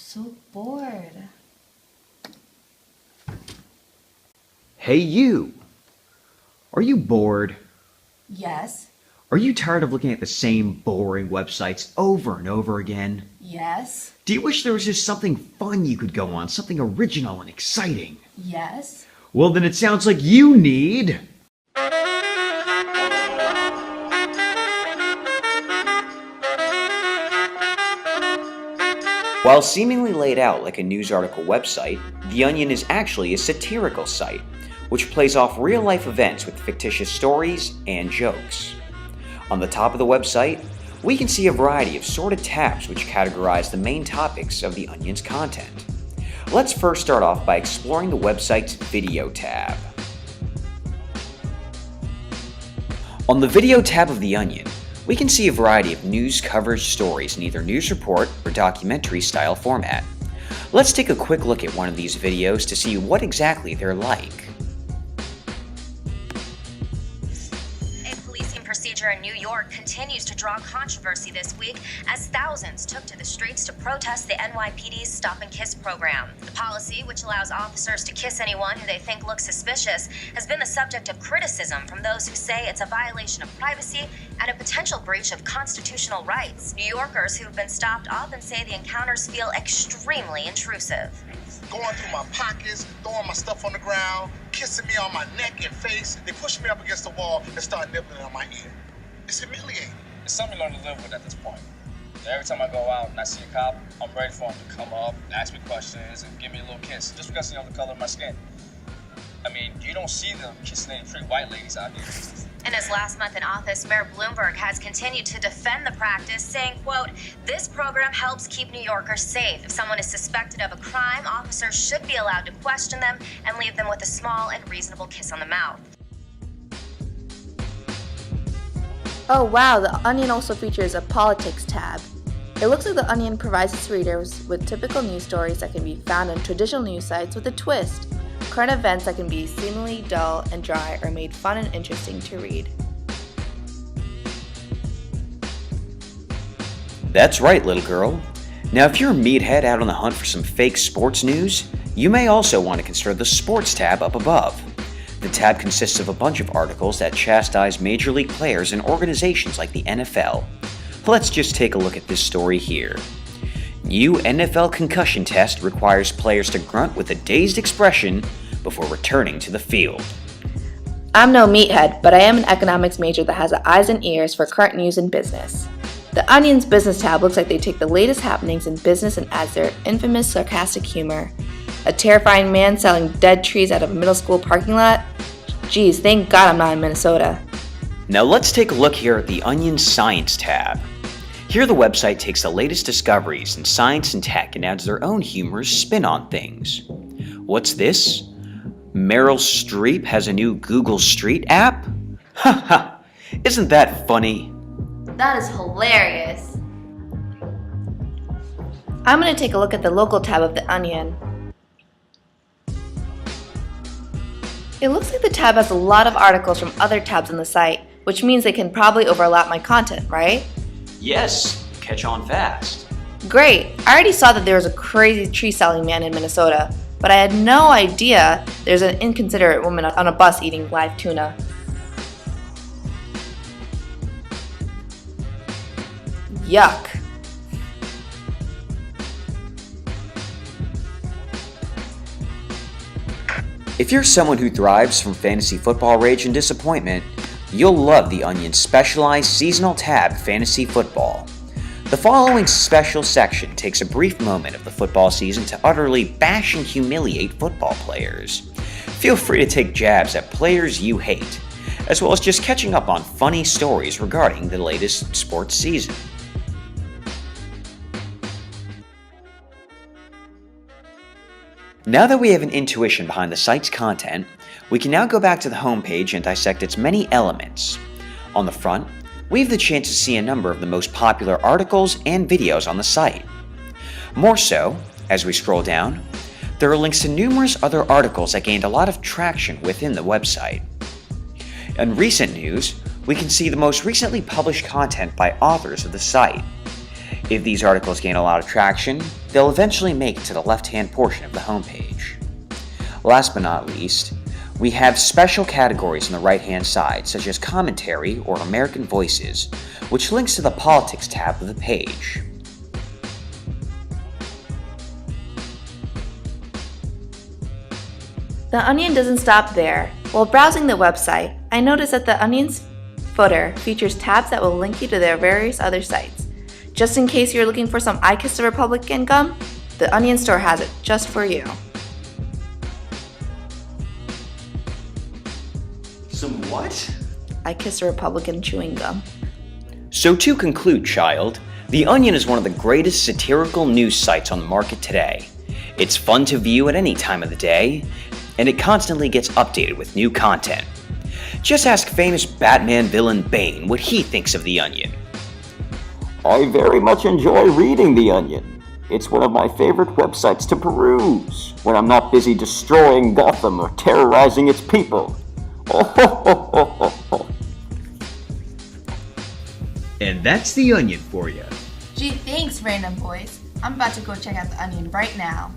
so bored. Hey you! Are you bored? Yes. Are you tired of looking at the same boring websites over and over again? Yes. Do you wish there was just something fun you could go on, something original and exciting? Yes. Well, then it sounds like you need... While seemingly laid out like a news article website, The Onion is actually a satirical site, which plays off real-life events with fictitious stories and jokes. On the top of the website, we can see a variety of sorted tabs which categorize the main topics of The Onion's content. Let's first start off by exploring the website's Video tab. On the Video tab of The Onion, we can see a variety of news coverage stories in either news report or documentary style format. Let's take a quick look at one of these videos to see what exactly they're like. Procedure in New York continues to draw controversy this week as thousands took to the streets to protest the NYPD's Stop and Kiss program. The policy, which allows officers to kiss anyone who they think looks suspicious, has been the subject of criticism from those who say it's a violation of privacy and a potential breach of constitutional rights. New Yorkers who've been stopped often say the encounters feel extremely intrusive. Going through my pockets, throwing my stuff on the ground, kissing me on my neck and face. They push me up against the wall and start nibbling on my ear. It's humiliating. It's something you learn to live with at this point. Every time I go out and I see a cop, I'm ready for him to come up, ask me questions, and give me a little kiss, just because you know the color of my skin. I mean, you don't see them kissing any pretty white ladies out here. In his last month in office, Mayor Bloomberg has continued to defend the practice, saying, quote, "This program helps keep New Yorkers safe. If someone is suspected of a crime, officers should be allowed to question them and leave them with a small and reasonable kiss on the mouth." Oh wow, The Onion also features a politics tab. It looks like The Onion provides its readers with typical news stories that can be found on traditional news sites with a twist. Current events that can be seemingly dull and dry are made fun and interesting to read. That's right, little girl. Now, if you're a meathead out on the hunt for some fake sports news, you may also want to consider the Sports tab up above. The tab consists of a bunch of articles that chastise Major League players and organizations like the NFL. Let's just take a look at this story here. New NFL concussion test requires players to grunt with a dazed expression before returning to the field. I'm no meathead, but I am an economics major that has eyes and ears for current news and business. The Onion's business tab looks like they take the latest happenings in business and adds their infamous sarcastic humor. A terrifying man selling dead trees out of a middle school parking lot? Geez, thank God I'm not in Minnesota. Now let's take a look here at the Onion's Science tab. Here the website takes the latest discoveries in science and tech and adds their own humorous spin on things. What's this? Meryl Streep has a new Google Street app? Haha, isn't that funny? That is hilarious. I'm going to take a look at the local tab of The Onion. It looks like the tab has a lot of articles from other tabs on the site, which means they can probably overlap my content, right? Yes, catch on fast. Great! I already saw that there was a crazy tree-selling man in Minnesota, but I had no idea there's an inconsiderate woman on a bus eating live tuna. Yuck. If you're someone who thrives from fantasy football rage and disappointment, you'll love the Onion's specialized seasonal tab, Fantasy Football. The following special section takes a brief moment of the football season to utterly bash and humiliate football players. Feel free to take jabs at players you hate, as well as just catching up on funny stories regarding the latest sports season. Now that we have an intuition behind the site's content, we can now go back to the homepage and dissect its many elements. On the front, we have the chance to see a number of the most popular articles and videos on the site. More so, as we scroll down, there are links to numerous other articles that gained a lot of traction within the website. In recent news, we can see the most recently published content by authors of the site. If these articles gain a lot of traction, they'll eventually make it to the left-hand portion of the homepage. Last but not least, we have special categories on the right-hand side, such as commentary or American Voices, which links to the politics tab of the page. The Onion doesn't stop there. While browsing the website, I noticed that the Onion's footer features tabs that will link you to their various other sites. Just in case you're looking for some I Kissed a Republican gum, the Onion store has it just for you. Some what? I Kissed a Republican chewing gum. So to conclude, child, The Onion is one of the greatest satirical news sites on the market today. It's fun to view at any time of the day, and it constantly gets updated with new content. Just ask famous Batman villain Bane what he thinks of The Onion. I very much enjoy reading The Onion. It's one of my favorite websites to peruse when I'm not busy destroying Gotham or terrorizing its people. And that's The Onion for you. Gee, thanks, random boys. I'm about to go check out The Onion right now.